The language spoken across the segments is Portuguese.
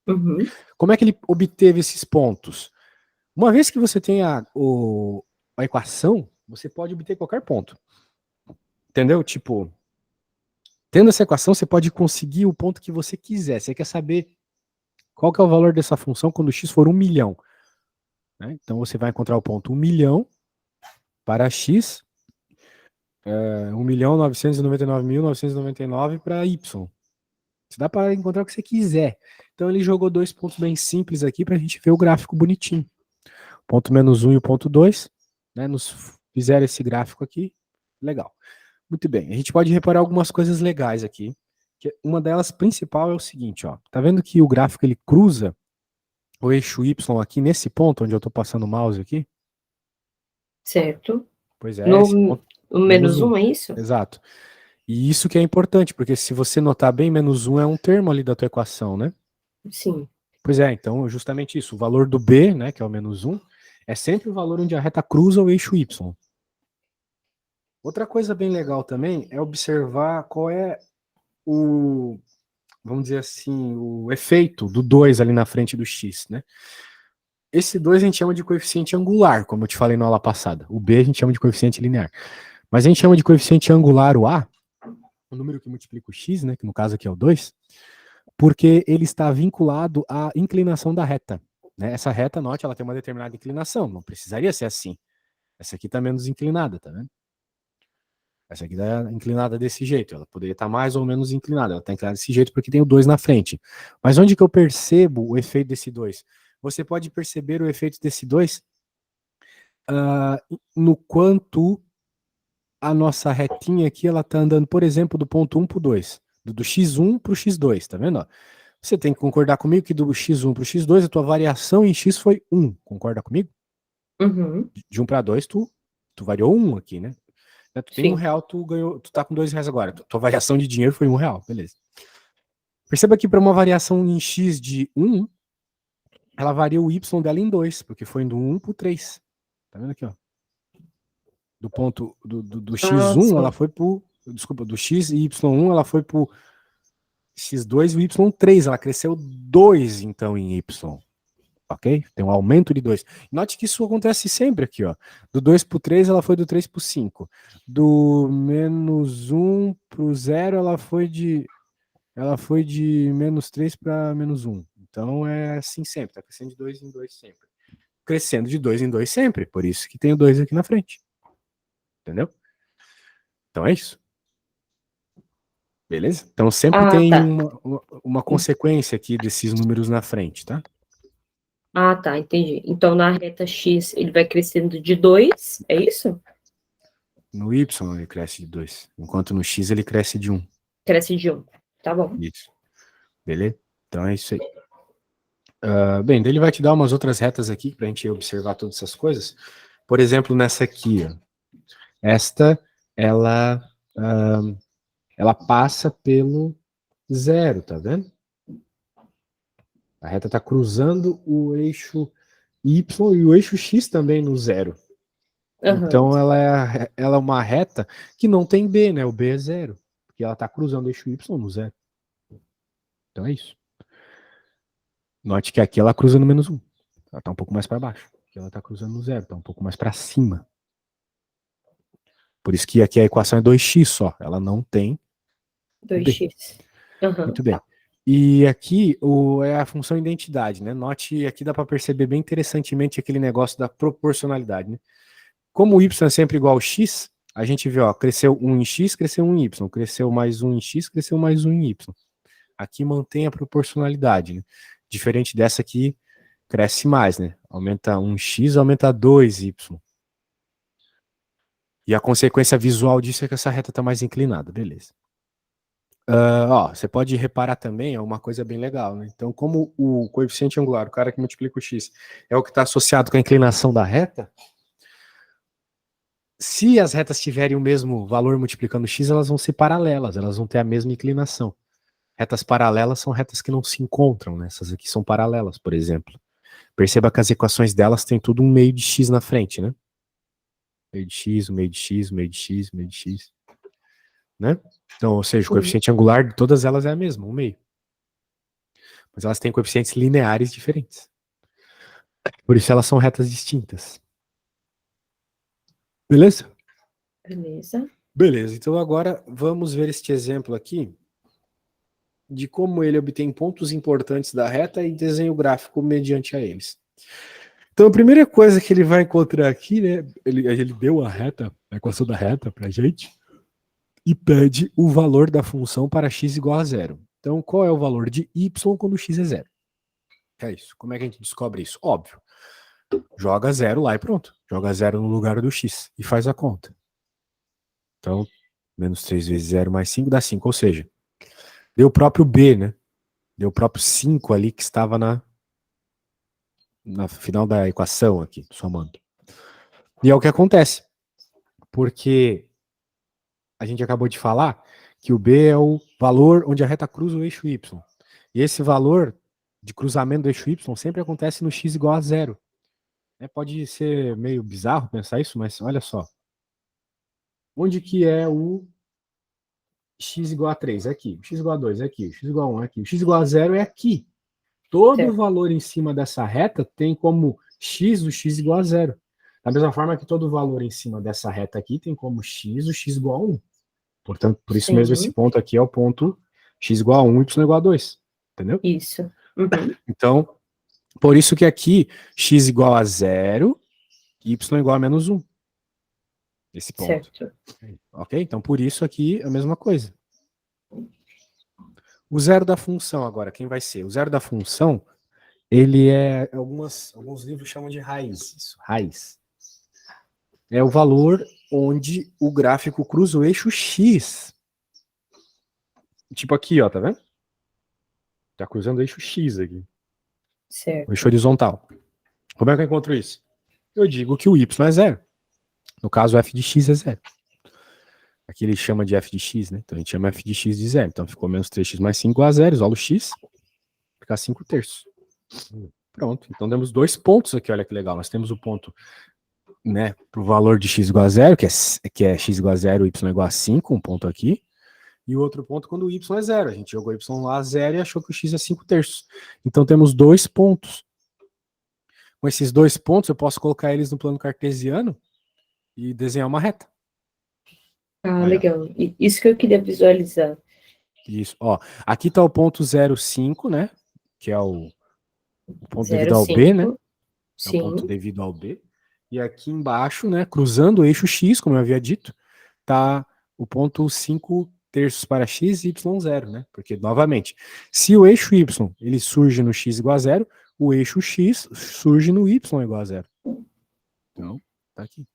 Uhum. Como é que ele obteve esses pontos? Uma vez que você tem a equação, você pode obter qualquer ponto. Entendeu? Tipo, tendo essa equação, você pode conseguir o ponto que você quiser. Você quer saber qual que é o valor dessa função quando x for 1 milhão. Né? Então você vai encontrar o ponto 1 milhão para x, 1.999.999 para y. Você dá para encontrar o que você quiser. Então ele jogou dois pontos bem simples aqui para a gente ver o gráfico bonitinho. Ponto menos 1 e o ponto 2, né, nos fizeram esse gráfico aqui. Legal. Muito bem. A gente pode reparar algumas coisas legais aqui. Que uma delas principal é o seguinte, ó. Tá vendo que o gráfico ele cruza o eixo Y aqui nesse ponto onde eu estou passando o mouse aqui? Certo. Pois é, esse No, ponto no menos menos 1. um, é isso? Exato. E isso que é importante, porque se você notar bem, menos 1 é um termo ali da tua equação, né? Sim. Pois é, então justamente isso. O valor do B, né, que é o menos 1, é sempre o valor onde a reta cruza o eixo Y. Outra coisa bem legal também é observar qual é o, vamos dizer assim, o efeito do 2 ali na frente do x, né? Esse 2 a gente chama de coeficiente angular, como eu te falei na aula passada. O B a gente chama de coeficiente linear. Mas a gente chama de coeficiente angular o A, o número que multiplica o x, né, que no caso aqui é o 2, porque ele está vinculado à inclinação da reta. Né? Essa reta, note, ela tem uma determinada inclinação, não precisaria ser assim. Essa aqui está menos inclinada, tá vendo? Essa aqui está inclinada desse jeito, ela poderia estar mais ou menos inclinada, ela está inclinada desse jeito porque tem o 2 na frente. Mas onde que eu percebo o efeito desse 2? Você pode perceber o efeito desse 2 no quanto a nossa retinha aqui, ela está andando, por exemplo, do ponto 1 para o 2, do x1 para o x2, tá vendo? Ó? Você tem que concordar comigo que do x1 para o x2, a tua variação em x foi 1, concorda comigo? Uhum. De 1 para 2, tu variou 1 aqui, né? Tu tem Sim. R$1, tu ganhou, tu tá com R$2 agora. Tua variação de dinheiro foi R$1, beleza. Perceba que para uma variação em x de 1, ela varia o y dela em 2, porque foi do 1 para o 3. Tá vendo aqui, ó? Do ponto do Ah, x1, ela sim. foi pro. Desculpa, do x e y1, ela foi pro x2 e o y3. Ela cresceu 2, então, em y. Ok? Tem um aumento de 2. Note que isso acontece sempre aqui, ó. Do 2 para o 3, ela foi do 3 para o 5. Do menos 1 para o 0, ela foi de menos 3 para menos 1. Então é assim sempre, tá crescendo de 2 em 2 sempre. Crescendo de 2 em 2 sempre, por isso que tem o 2 aqui na frente. Entendeu? Então é isso. Beleza? Então sempre Ah, tem tá. uma consequência aqui desses números na frente, tá? Ah, tá, entendi. Então, na reta X, ele vai crescendo de 2, é isso? No y ele cresce de 2, enquanto no x ele cresce de 1. Cresce de 1. Tá bom. Isso. Beleza? Então é isso aí. Bem, daí ele vai te dar umas outras retas aqui para a gente observar todas essas coisas. Por exemplo, nessa aqui, ó. Esta, ela, ela passa pelo 0, tá vendo? A reta está cruzando o eixo Y e o eixo X também no 0. Aham. Então ela é uma reta que não tem B, né? O B é 0. Porque ela está cruzando o eixo Y no 0. Então é isso. Note que aqui ela cruza no menos 1. Ela está um pouco mais para baixo. Aqui ela está cruzando no 0, está um pouco mais para cima. Por isso que aqui a equação é 2x só. Ela não tem o B. 2x. Aham. Muito bem. E aqui é a função identidade, né? Note, aqui dá para perceber bem interessantemente aquele negócio da proporcionalidade, né? Como o y é sempre igual ao x, a gente vê, ó, cresceu 1 em x, cresceu 1 em y, cresceu mais 1 em x, cresceu mais 1 em y. Aqui mantém a proporcionalidade, né? Diferente dessa aqui, cresce mais, né? Aumenta 1x, aumenta 2y. E a consequência visual disso é que essa reta está mais inclinada, beleza. Ó, você pode reparar também, é uma coisa bem legal, né? Então, como o coeficiente angular, o cara que multiplica o x, é o que está associado com a inclinação da reta, se as retas tiverem o mesmo valor multiplicando x, elas vão ser paralelas, elas vão ter a mesma inclinação. Retas paralelas são retas que não se encontram, né? Essas aqui são paralelas, por exemplo. Perceba que as equações delas têm tudo um meio de x na frente, né? Meio de x, um meio de x, um meio de x, um meio de x. Né? Então, ou seja, o Uhum. coeficiente angular de todas elas é a mesma, um meio. mas elas têm coeficientes lineares diferentes. Por isso elas são retas distintas. Beleza? Beleza. Beleza, então agora vamos ver este exemplo aqui de como ele obtém pontos importantes da reta e desenha o gráfico mediante a eles. Então a primeira coisa que ele vai encontrar aqui, né, ele deu a reta, a equação da reta pra gente, e pede o valor da função para x igual a zero. Então qual é o valor de y quando x é zero? É isso. Como é que a gente descobre isso? Óbvio. Joga zero lá e pronto. Joga zero no lugar do x e faz a conta. Então, menos 3 vezes 0 mais 5 dá 5, ou seja, deu o próprio b, né? Deu o próprio 5 ali que estava na final da equação aqui, somando. E é o que acontece, porque a gente acabou de falar que o b é o valor onde a reta cruza o eixo y. E esse valor de cruzamento do eixo y sempre acontece no x igual a zero. Pode ser meio bizarro pensar isso, mas olha só. Onde que é o x igual a 3? É aqui. O x igual a 2 é aqui. O x igual a 1 é aqui. O x igual a 0 é aqui. Todo Certo. valor em cima dessa reta tem como x o x igual a 0. Da mesma forma que todo valor em cima dessa reta aqui tem como x o x igual a 1. Portanto, por isso mesmo esse ponto aqui é o ponto x igual a 1, y igual a 2. Entendeu? Isso. Uhum. Então, por isso que aqui x igual a 0, y igual a menos 1. Esse ponto. Certo. Ok? Então, por isso aqui a mesma coisa. O zero da função agora, quem vai ser? O zero da função, ele é, alguns livros chamam de raiz. Isso, raiz. É o valor onde o gráfico cruza o eixo x. Tipo aqui, ó, tá vendo? Tá cruzando o eixo x aqui. Certo. O eixo horizontal. Como é que eu encontro isso? Eu digo que o y é zero. No caso, f de x é zero. Aqui ele chama de f de x, né? Então a gente chama f de x de zero. Então ficou menos 3x mais 5 igual a zero. Isola o x. Fica 5 terços. Pronto. Então temos dois pontos aqui. Olha que legal. Nós temos o ponto, né, pro valor de x igual a zero, que é x igual a zero, y igual a 5. Um ponto aqui. E o outro ponto quando o y é zero. A gente jogou y lá a zero e achou que o x é 5 terços. Então temos dois pontos. Com esses dois pontos, eu posso colocar eles no plano cartesiano e desenhar uma reta. Ah, Aí, legal. Isso que eu queria visualizar. Isso, ó. Aqui tá o ponto 0,5, né? Que é o ponto devido ao B, né? É o ponto Sim. devido ao B. E aqui embaixo, né, cruzando o eixo X, como eu havia dito, tá o ponto 5 terços para x e y0, né? Porque, novamente, se o eixo y ele surge no x igual a 0, o eixo x surge no y igual a 0. Então, tá aqui.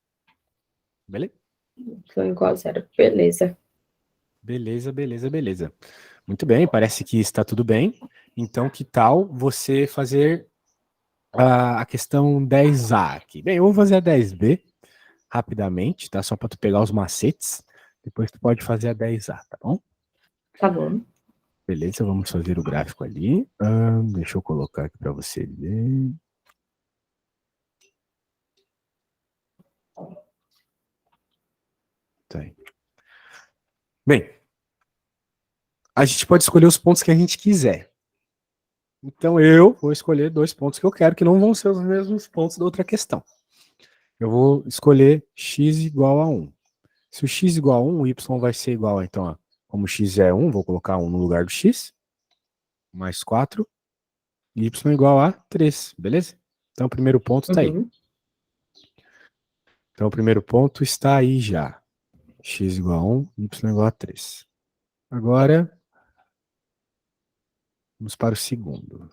Beleza? Foi igual a zero. Beleza. Beleza, beleza, beleza. Muito bem, parece que está tudo bem. Então, que tal você fazer a questão 10A aqui? Bem, eu vou fazer a 10B rapidamente, tá? Só para tu pegar os macetes. Depois tu pode fazer a 10A, tá bom? Tá bom. Beleza, vamos fazer o gráfico ali. Deixa eu colocar aqui para você ver. Tá aí. Bem, a gente pode escolher os pontos que a gente quiser. Então eu vou escolher dois pontos que eu quero, que não vão ser os mesmos pontos da outra questão. Eu vou escolher x igual a 1. Se o x igual a 1, o y vai ser igual a, então, ó, como x é 1, vou colocar 1 no lugar do x, mais 4, y igual a 3, beleza? Então o primeiro ponto está aí. Uhum. Então o primeiro ponto está aí já. X igual a 1, y igual a 3. Agora, vamos para o segundo.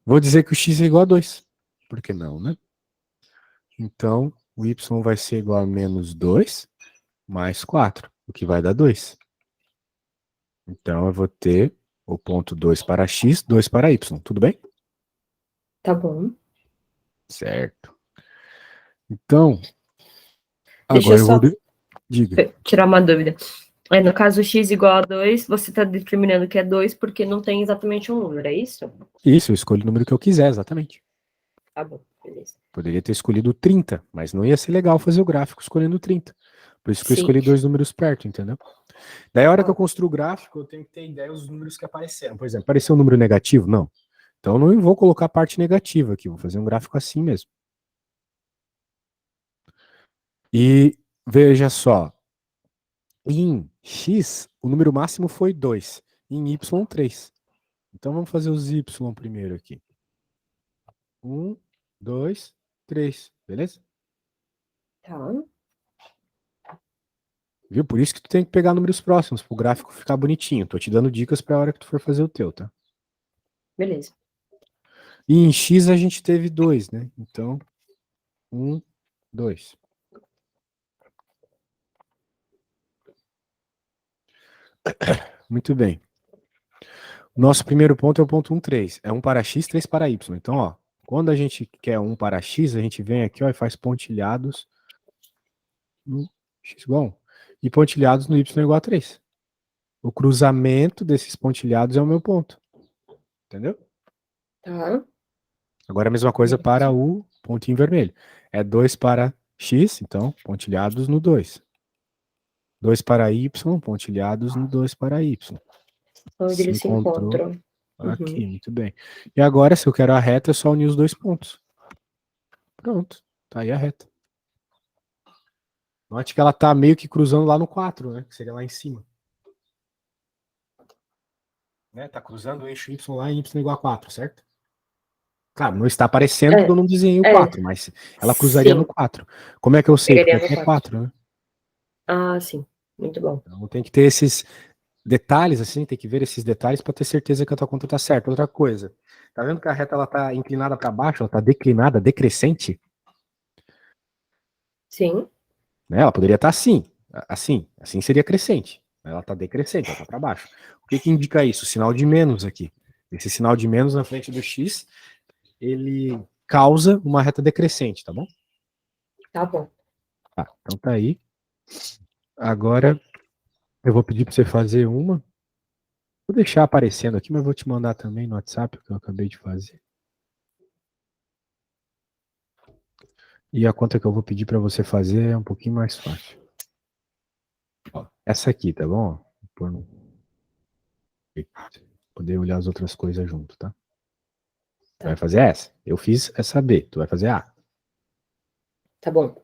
Vou dizer que o x é igual a 2. Por que não, né? Então, o y vai ser igual a menos 2 mais 4, o que vai dar 2. Então, eu vou ter o ponto 2 para x, 2 para y. Tudo bem? Tá bom. Certo. Então, Deixa eu agora eu vou... só Diga. tirar uma dúvida. No caso, x igual a 2, você está determinando que é 2 porque não tem exatamente um número, é isso? Isso, eu escolho o número que eu quiser, exatamente. Tá bom, beleza. Poderia ter escolhido 30, mas não ia ser legal fazer o gráfico escolhendo 30. Por isso que eu Sim. escolhi dois números perto, entendeu? Daí a hora que eu Tá. construo o gráfico, eu tenho que ter ideia dos números que apareceram. Por exemplo, apareceu um número negativo? Não. Então eu não vou colocar a parte negativa aqui, vou fazer um gráfico assim mesmo. E veja só, em x, o número máximo foi 2, em y, 3. Então vamos fazer os y primeiro aqui. 1, 2, 3, beleza? Tá. Viu? Por isso que tu tem que pegar números próximos, pro gráfico ficar bonitinho. Tô te dando dicas pra hora que tu for fazer o teu, tá? Beleza. E em x a gente teve 2, né? Então, 1, 2. Muito bem. Nosso primeiro ponto é o ponto 1, 3. É 1 para x, 3 para y. Então, ó, quando a gente quer 1 para x, a gente vem aqui, ó, e faz pontilhados no x igual a 1. E pontilhados no y igual a 3. O cruzamento desses pontilhados é o meu ponto. Entendeu? Tá. Agora a mesma coisa para Isso. o pontinho vermelho. É 2 para x, então pontilhados no 2. 2 para y, pontilhados no 2 para y. Onde Se eles se encontrou encontram. aqui, Uhum. muito bem. E agora, se eu quero a reta, é só unir os dois pontos. Pronto, tá aí a reta. Note que ela tá meio que cruzando lá no 4, né? Que seria lá em cima. Né? Tá cruzando o eixo y lá em y igual a 4, certo? Claro, não está aparecendo porque eu É, não desenhei o é. 4, mas ela cruzaria no Sim. 4. Como é que eu sei? Porque Pegaria no aqui é 4. 4, né? Ah, sim. Muito bom. Então tem que ter esses detalhes, assim, tem que ver esses detalhes para ter certeza que a tua conta tá certa. Outra coisa, tá vendo que a reta ela tá inclinada para baixo, ela tá declinada, decrescente, Sim. né? Ela poderia estar assim seria crescente. Ela tá decrescente, ela tá para baixo. O que que indica isso? O sinal de menos aqui. Esse sinal de menos na frente do x, ele causa uma reta decrescente, tá bom? Tá bom. Tá, então tá aí. Agora eu vou pedir para você fazer uma. Vou deixar aparecendo aqui, mas vou te mandar também no WhatsApp o que eu acabei de fazer. E a conta que eu vou pedir para você fazer é um pouquinho mais fácil. Ó, essa aqui, tá bom? Por poder olhar as outras coisas junto, tá? Vai Tá. fazer essa. Eu fiz essa B, tu vai fazer A. Tá bom.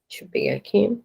Deixa eu pegar aqui.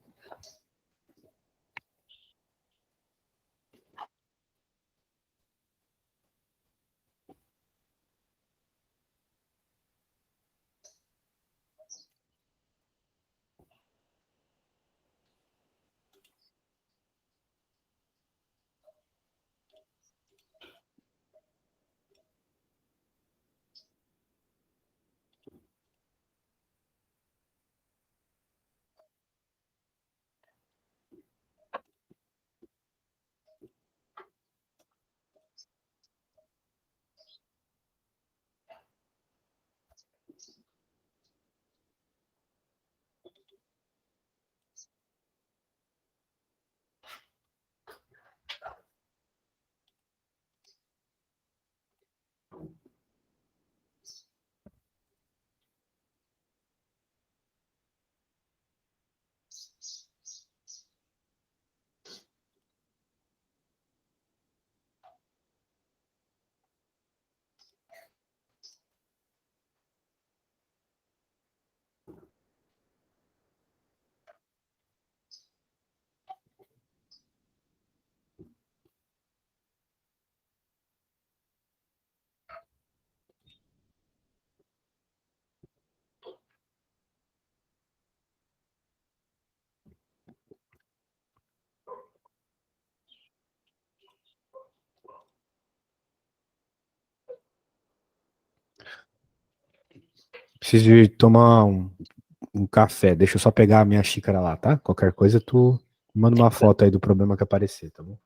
Preciso de tomar um café. Deixa eu só pegar a minha xícara lá, tá? Qualquer coisa tu manda uma foto aí do problema que aparecer, tá bom?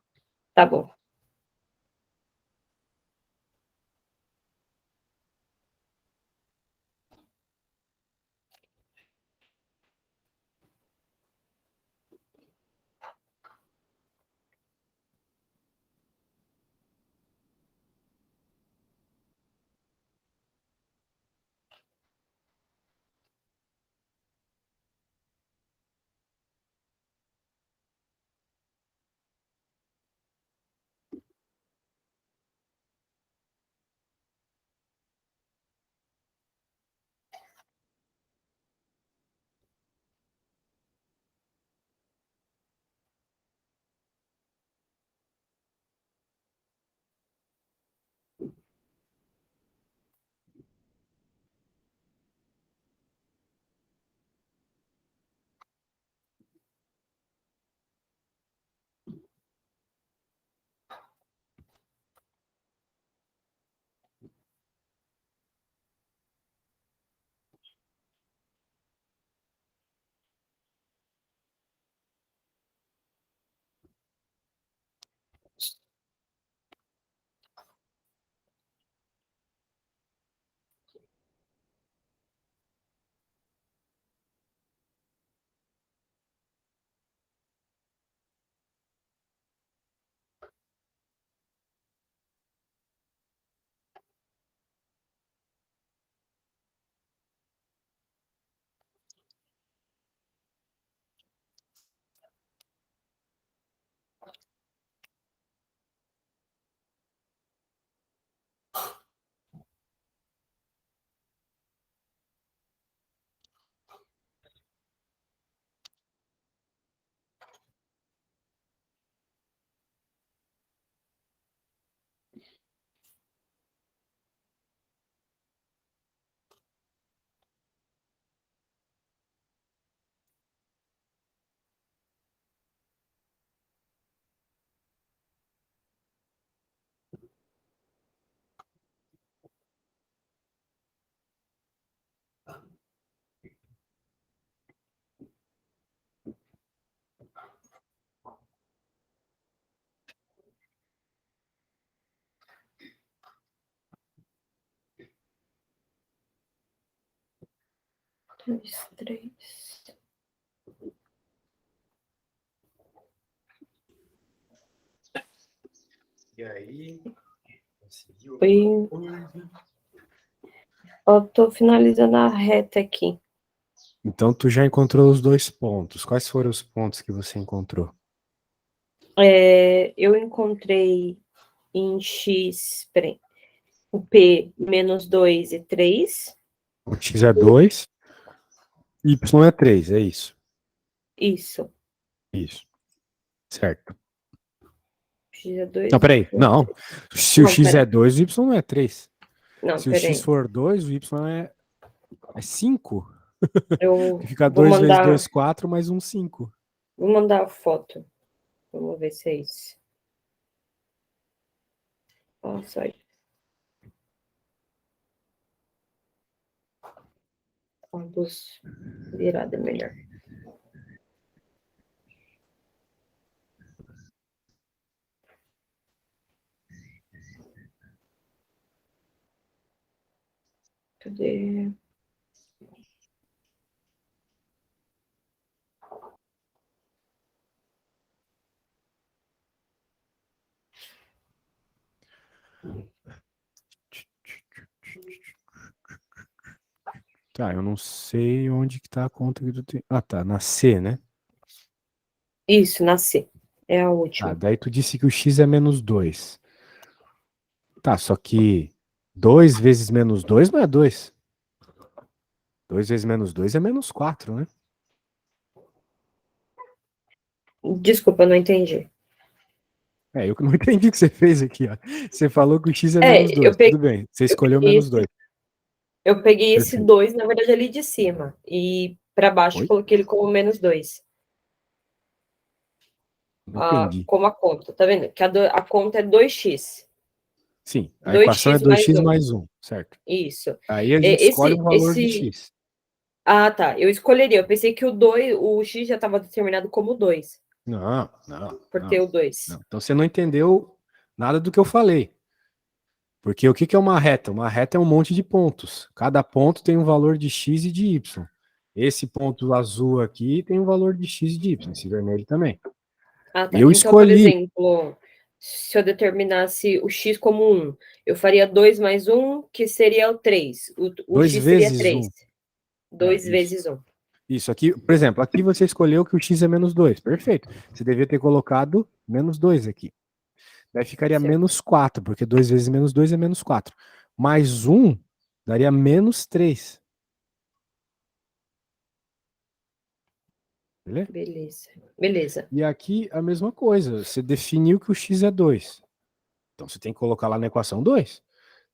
Tá bom. 2, 3. E aí? Conseguiu? Eu tô finalizando a reta aqui. Então, tu já encontrou os 2 pontos. Quais foram os pontos que você encontrou? Eu encontrei em X, peraí, o P menos 2 e 3. O X é 2, Y é 3, é isso. Isso. Isso. Certo. X é 2, Não, peraí. Y é Não. 3. Se o Não, X peraí. é 2, o Y não é 3. Não, Se o X peraí. for 2, o Y é 5. Eu Fica vou 2 vezes mandar, 2, 4, mais um 5. vou mandar a foto. Vamos ver se é isso. Nossa, aí. A luz virada é melhor. Cadê? Tá, eu não sei onde que tá a conta que tu tem. Ah, tá, na C, né? Isso, na C. É a Tá, última. daí tu disse que o X é menos 2. Tá, só que 2 vezes menos 2 não é 2. 2 vezes menos 2 é menos 4, né? Desculpa, eu não entendi. É, eu que não entendi o que você fez aqui, ó. Você falou que o X é menos 2. Tudo bem, você Eu escolheu peguei menos esse, 2. eu peguei esse Perfeito. 2, na verdade, ali de cima. E para baixo, Oi? coloquei ele como menos 2. Não entendi. Como a conta, tá vendo? Que a conta é 2x. Sim, a equação é 2x mais 2x 1. mais 1, certo? Isso. Aí a gente escolhe Esse, o valor de esse. X. Ah, tá. Eu escolheria. Eu pensei que o x já estava determinado como 2, Não, não, por ter não, o 2. não. Então você não entendeu nada do que eu falei. Porque o que é uma reta? Uma reta é um monte de pontos. Cada ponto tem um valor de X e de Y. Esse ponto azul aqui tem um valor de X e de Y, esse vermelho também. Ah, tá. Eu Então, por escolhi exemplo, se eu determinasse o x como 1, eu faria 2 mais 1, que seria o 3. O 2 x seria vezes 3. um. É, 2 isso. vezes 1. Isso aqui, por exemplo, aqui você escolheu que o X é menos 2. Perfeito. Você devia ter colocado menos 2 aqui. Daí ficaria Certo. menos 4, porque 2 vezes menos 2 é menos 4. Mais 1 daria menos 3. Beleza? Beleza. Beleza. E aqui a mesma coisa. Você definiu que o X é 2. Então você tem que colocar lá na equação 2.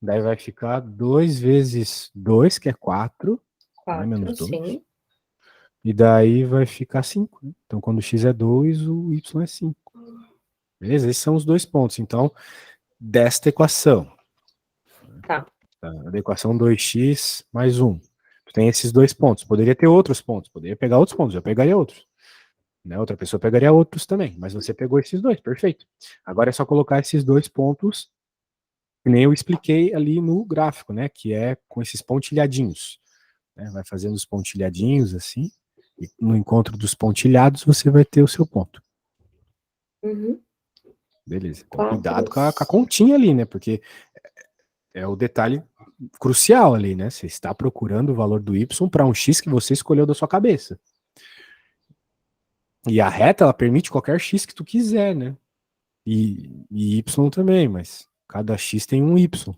Daí vai ficar 2 vezes 2, que é 4, né, menos 4, 2. sim. E daí vai ficar 5. Né? Então quando o X é 2, o Y é 5. Beleza? Esses são os 2 pontos. Então, desta equação, Tá. da equação 2x mais 1, tu tem esses 2 pontos. Poderia ter outros pontos, poderia pegar outros pontos, eu pegaria outros. Né? Outra pessoa pegaria outros também, mas você pegou esses 2, perfeito. Agora é só colocar esses 2 pontos, que nem eu expliquei ali no gráfico, né? Que é com esses pontilhadinhos. Né? Vai fazendo os pontilhadinhos assim, e no encontro dos pontilhados você vai ter o seu ponto. Uhum. Beleza. Então, 4. cuidado com a continha ali, né? Porque é o detalhe crucial ali, né? Você está procurando o valor do y para um x que você escolheu da sua cabeça. E a reta, ela permite qualquer x que tu quiser, né? E y também, mas cada x tem um y,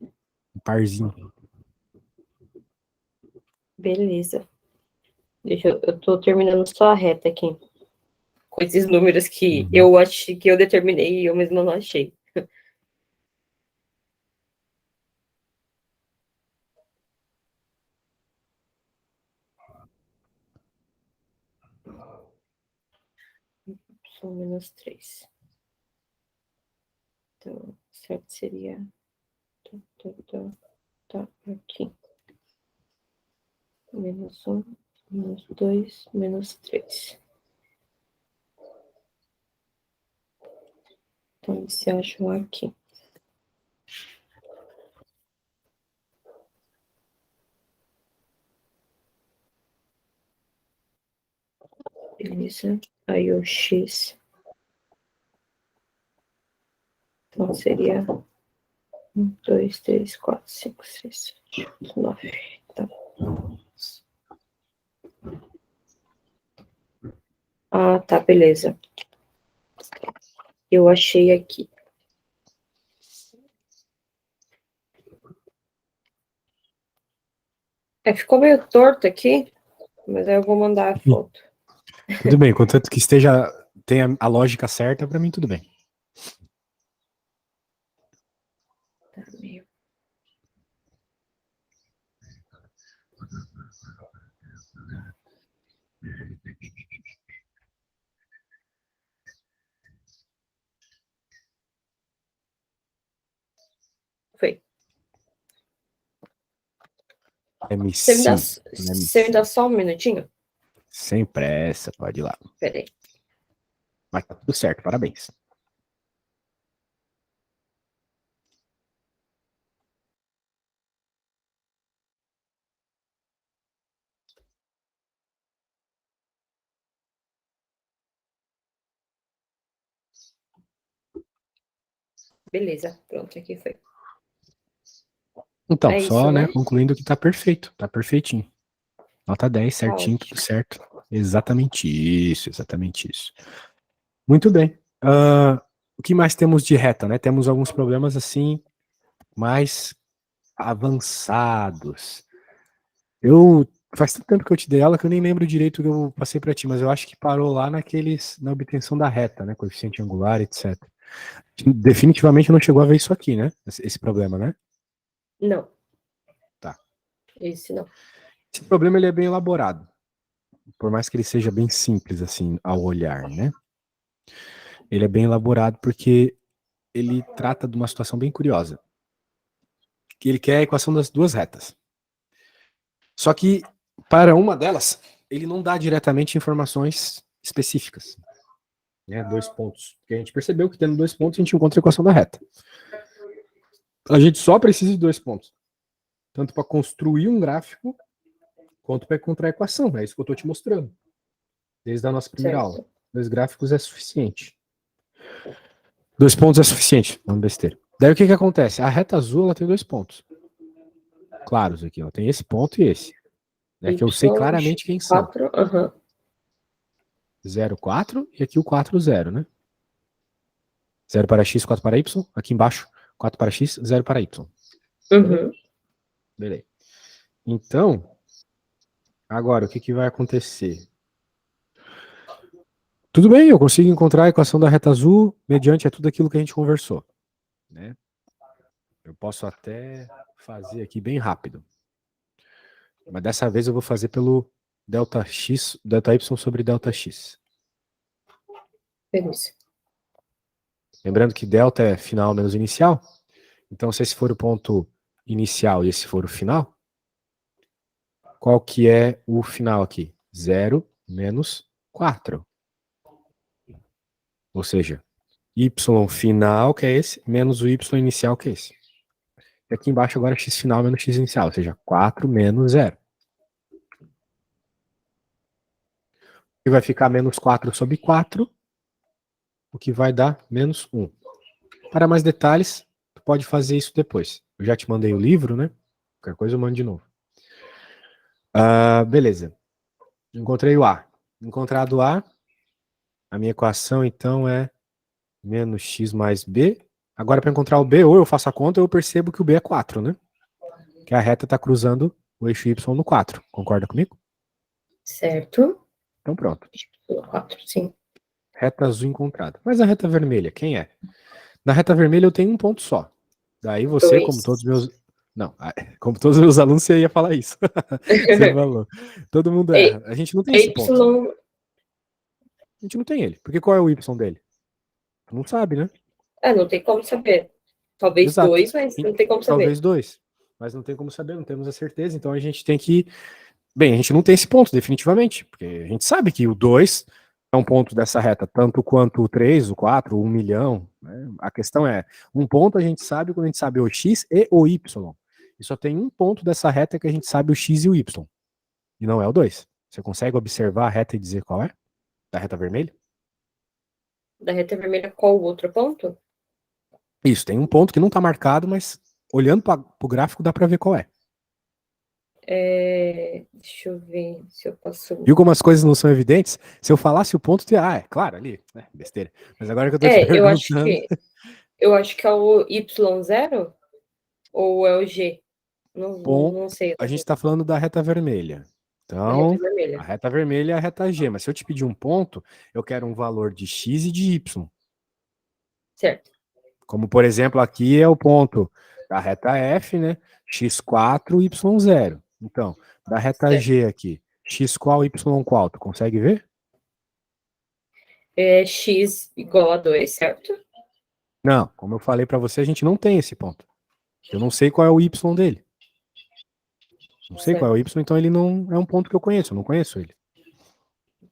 um parzinho. Beleza. Eu tô terminando só a reta aqui. Com esses números que Uhum. eu achei que eu determinei e eu mesmo não achei. Só menos 3. Então, certo seria. Tá, aqui. Menos 1, menos 2, menos 3. Então, eles se acham aqui. Beleza. Aí o X. Então seria 1, 2, 3, 4, 5, 6, 7, 8, 9. Tá. Ah, tá, beleza. Eu achei aqui. Ficou meio torto aqui, mas aí eu vou mandar a foto. Tudo bem, contanto que tenha a lógica certa, para mim tudo bem. Tá meio... Foi. Você me dá só um minutinho? Sem pressa, pode ir lá. Peraí. Mas tá tudo certo, parabéns. Beleza, pronto, aqui foi. Então, É só, isso, né, né? concluindo que tá perfeito, tá perfeitinho. Nota 10, certinho, Ótimo. tudo certo. Exatamente isso, exatamente isso. Muito bem. O que mais temos de reta, né? Temos alguns problemas, assim, mais avançados. Faz tanto tempo que eu te dei aula que eu nem lembro direito o que eu passei para ti, mas eu acho que parou lá na obtenção da reta, né? Coeficiente angular, etc. Definitivamente não chegou a ver isso aqui, né? Esse problema, né? Não. Tá. Esse não. Esse problema ele é bem elaborado, por mais que ele seja bem simples assim ao olhar, né? Ele é bem elaborado porque ele trata de uma situação bem curiosa, que ele quer a equação das duas retas. Só que para uma delas, ele não dá diretamente informações específicas, né? 2 pontos. Porque a gente percebeu que tendo 2 pontos a gente encontra a equação da reta. A gente só precisa de 2 pontos, tanto para construir um gráfico quanto para encontrar a equação. É isso que eu estou te mostrando desde a nossa primeira aula. 2 gráficos é suficiente. 2 pontos é suficiente, não besteira. Daí o que acontece? A reta azul ela tem 2 pontos claros aqui. Ela tem esse ponto e esse, né, que eu sei claramente quem são. 0, 4 e aqui o 4, 0, né? 0 para x, 4 para y. Aqui embaixo, 4 para x, 0 para y. Uhum. Beleza. Então, agora, o que vai acontecer? Tudo bem, eu consigo encontrar a equação da reta azul mediante tudo aquilo que a gente conversou, né? Eu posso até fazer aqui bem rápido. Mas dessa vez eu vou fazer pelo delta x, delta y sobre delta x. Beleza. Lembrando que delta é final menos inicial. Então, se esse for o ponto inicial e esse for o final, qual que é o final aqui? 0 menos 4. Ou seja, y final, que é esse, menos o y inicial, que é esse. E aqui embaixo agora x final menos x inicial, ou seja, 4 menos 0. E vai ficar menos 4 sobre 4, o que vai dar menos 1. Para mais detalhes, tu pode fazer isso depois. Eu já te mandei o livro, né? Qualquer coisa eu mando de novo. Beleza. Encontrei o A. Encontrado o A, a minha equação então é menos x mais b. Agora, para encontrar o b, ou eu faço a conta ou eu percebo que o b é 4, né? Que a reta está cruzando o eixo y no 4. Concorda comigo? Certo. Então pronto. 4, sim. Reta azul encontrada. Mas a reta vermelha, quem é? Na reta vermelha eu tenho um ponto só. Daí você, 2. como todos os meus... Não, como todos os meus alunos, você ia falar isso. Você falou. Todo mundo erra. A gente não tem esse ponto. A gente não tem ele. Porque qual é o y dele? Não sabe, né? Não tem como saber. Talvez 2, mas não tem como saber. Talvez 2. Mas não tem como saber, não temos a certeza. Então a gente tem que... Bem, a gente não tem esse ponto, definitivamente. Porque a gente sabe que o 2 é um ponto dessa reta, tanto quanto o 3, o 4, o 1 milhão. Né? A questão é, um ponto a gente sabe quando a gente sabe o x e o y. E só tem um ponto dessa reta que a gente sabe o x e o y. E não é o 2. Você consegue observar a reta e dizer qual é? Da reta vermelha? Da reta vermelha, qual o outro ponto? Isso, tem um ponto que não está marcado, mas olhando para o gráfico dá para ver qual é. Deixa eu ver se eu posso. Viu como as coisas não são evidentes? Se eu falasse o ponto, é claro, ali, besteira. Mas agora que eu tô te perguntando. Eu acho que é o Y0 ou é o G? Bom, Não sei. a gente está falando da reta vermelha. Da reta Então, a vermelha. reta vermelha é a reta G, mas se eu te pedir um ponto, eu quero um valor de x e de y. Certo. Como, por exemplo, aqui é o ponto da reta F, né? x4, y0. Então, da reta Certo. G aqui, x qual, y qual? Tu consegue ver? É x igual a 2, certo? Não, como eu falei para você, a gente não tem esse ponto. Eu não sei qual é o y dele. Não sei qual é o y, então ele não é um ponto que eu conheço, eu não conheço ele.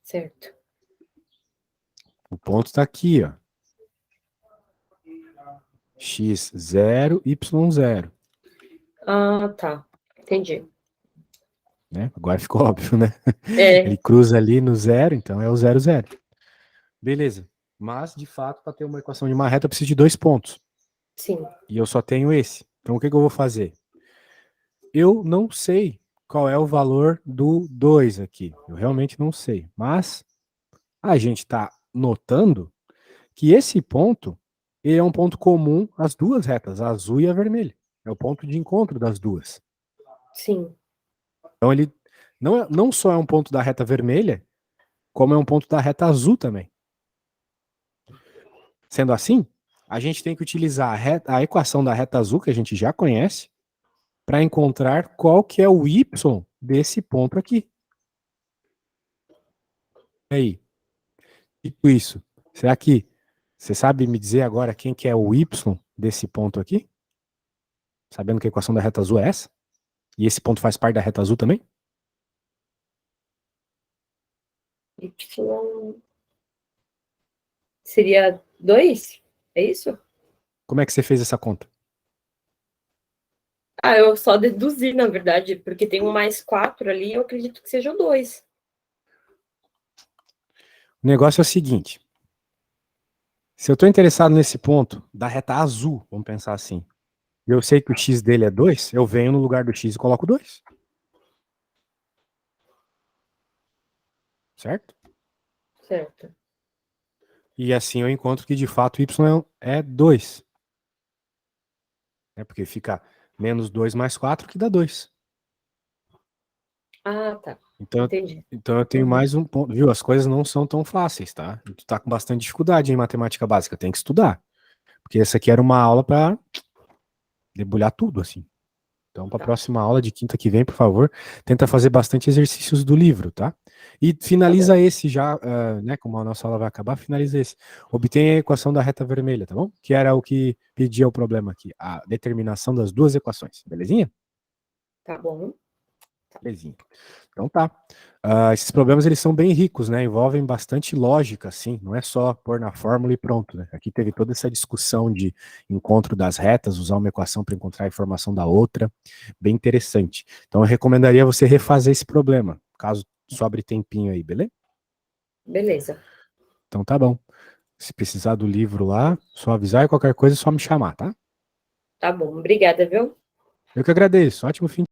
Certo. O ponto está aqui, ó. x0, y0. Ah, tá. Entendi. Né? Agora ficou óbvio, né? É, Ele cruza ali no zero, então é o 0, 0. Beleza. Mas, de fato, para ter uma equação de uma reta, eu preciso de 2 pontos. sim. E eu só tenho esse. Então, o que eu vou fazer? Eu não sei qual é o valor do 2 aqui. Eu realmente não sei. Mas a gente está notando que esse ponto ele é um ponto comum às duas retas, a azul e a vermelha. É o ponto de encontro das duas. Sim. Então, ele não só é um ponto da reta vermelha, como é um ponto da reta azul também. Sendo assim, a gente tem que utilizar a equação da reta azul, que a gente já conhece, para encontrar qual que é o y desse ponto aqui. E aí, dito isso, será que você sabe me dizer agora quem que é o y desse ponto aqui? Sabendo que a equação da reta azul é essa? E esse ponto faz parte da reta azul também? Y seria 2? É isso? Como é que você fez essa conta? Ah, eu só deduzi, na verdade, porque tem um mais 4 ali, eu acredito que seja o 2. O negócio é o seguinte. Se eu estou interessado nesse ponto da reta azul, vamos pensar assim, e eu sei que o x dele é 2, eu venho no lugar do x e coloco 2. Certo? Certo. E assim eu encontro que de fato y é 2. Porque fica menos 2 mais 4 que dá 2. Ah, tá. Então, Entendi. então eu tenho mais um ponto. Viu? As coisas não são tão fáceis, tá? Tu tá com bastante dificuldade em matemática básica, tem que estudar. Porque essa aqui era uma aula para debulhar tudo, assim. Então, para a Tá. próxima aula de quinta que vem, por favor, tenta fazer bastante exercícios do livro, tá? E finaliza Tá esse já, né? Como a nossa aula vai acabar, finaliza esse. Obtenha a equação da reta vermelha, tá bom? Que era o que pedia o problema aqui, a determinação das duas equações, belezinha? Tá bom. Belezinha. Então tá. Esses problemas eles são bem ricos, né? Envolvem bastante lógica, assim. Não é só pôr na fórmula e pronto, né? Aqui teve toda essa discussão de encontro das retas, usar uma equação para encontrar a informação da outra. Bem interessante. Então eu recomendaria você refazer esse problema, caso sobre tempinho aí, beleza? Beleza. Então tá bom. Se precisar do livro lá, só avisar e qualquer coisa é só me chamar, tá? Tá bom. Obrigada, viu? Eu que agradeço. Ótimo fim